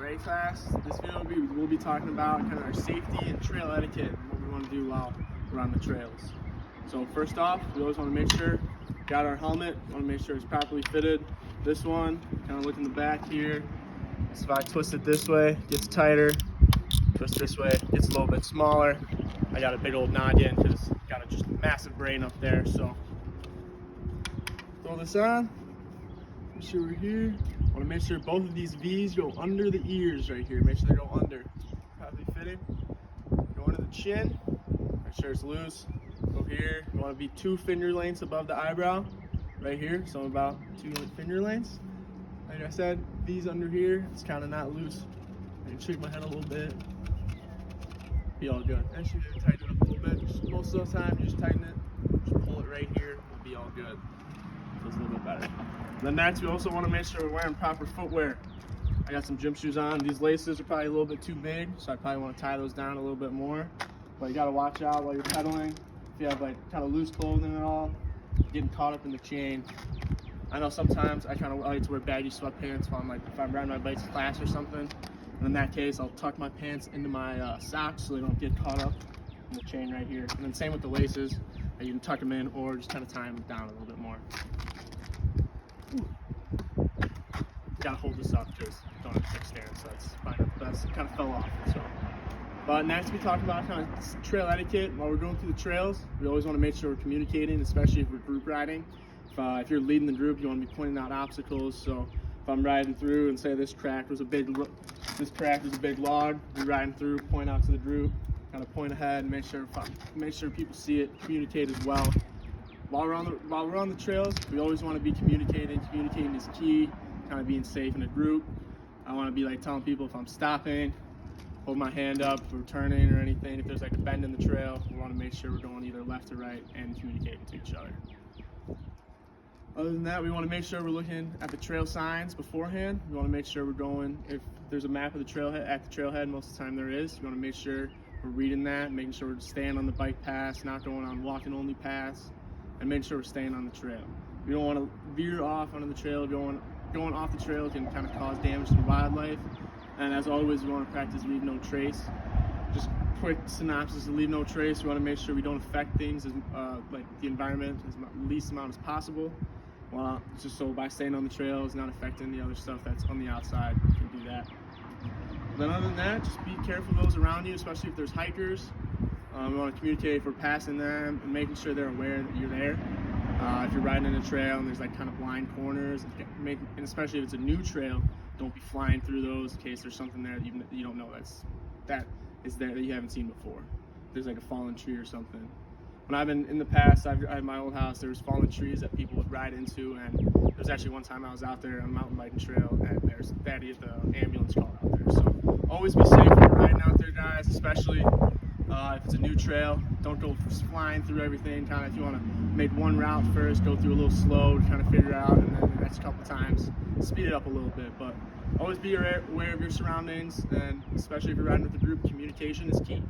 very fast. This video we'll be talking about kind of our safety and trail etiquette and what we want to do while we're on the trails. So first off, we always want to make sure we got our helmet. We want to make sure it's properly fitted. This one, kind of look in the back here. So if I twist it this way, it gets tighter. Twist this way, it gets a little bit smaller. I got a big old noggin because got just a massive brain up there. So throw this on. Make sure we're here. Want to make sure both of these V's go under the ears right here. Make sure they go under. Properly fitted. Go under the chin. Make sure it's loose. Go here. You want to be 2 finger lengths above the eyebrow. Right here. So about 2 finger lengths. Like I said, V's under here. It's kind of not loose. I can shake my head a little bit. Be all good. Actually, tighten it up a little bit. Just most of the time, you just tighten it. Just pull it right here. It'll be all good. Feels a little bit better. Then next, we also want to make sure we're wearing proper footwear. I got some gym shoes on. These laces are probably a little bit too big, so I probably want to tie those down a little bit more. But you got to watch out while you're pedaling. If you have like kind of loose clothing at all, getting caught up in the chain. I know sometimes I like to wear baggy sweatpants while if I'm riding my bike to class or something. And in that case, I'll tuck my pants into my socks so they don't get caught up in the chain right here. And then same with the laces. You can tuck them in or just kind of tie them down a little bit more. Gotta hold this up because I don't have a thick stance, so that's fine. That's kind of fell off. So, but next we talk about kind of trail etiquette. While we're going through the trails, we always want to make sure we're communicating, especially if we're group riding. If you're leading the group, you want to be pointing out obstacles. So if I'm riding through and say this crack was a big log, we're riding through, point out to the group, kind of point ahead, and make sure people see it, communicate as well. While we're on the trails, we always want to be communicating. Communicating is key. Kind of being safe in a group. I want to be like telling people if I'm stopping, hold my hand up if we're turning or anything. If there's like a bend in the trail, we want to make sure we're going either left or right and communicating to each other. Other than that, we want to make sure we're looking at the trail signs beforehand. We want to make sure we're going, if there's a map of the trailhead, at the trailhead, most of the time there is. We want to make sure we're reading that, making sure we're staying on the bike paths, not going on walking only paths, and making sure we're staying on the trail. We don't want to veer off onto the trail. Going off the trail can kind of cause damage to the wildlife. And as always, we want to practice leave no trace. Just quick synopsis of leave no trace. We want to make sure we don't affect things like the environment as least amount as possible. Well, just so by staying on the trail is not affecting the other stuff that's on the outside. You can do that. Then other than that, just be careful of those around you, especially if there's hikers. We want to communicate if we're passing them and making sure they're aware that you're there. If you're riding in a trail and there's like kind of blind corners, and especially if it's a new trail, don't be flying through those in case there's something there that you don't know that is there that you haven't seen before. There's like a fallen tree or something. When I've been in the past, at my old house, there was fallen trees that people would ride into, and there was actually one time I was out there on a mountain biking trail, and there's Thaddy at the ambulance call out there. So always be safe when you're riding out there, guys, especially if it's a new trail. Don't go flying through everything. Kind of if you want to make one route first, go through a little slow to kind of figure out, and then the next couple times speed it up a little bit. But always be aware of your surroundings, and especially if you're riding with a group, communication is key.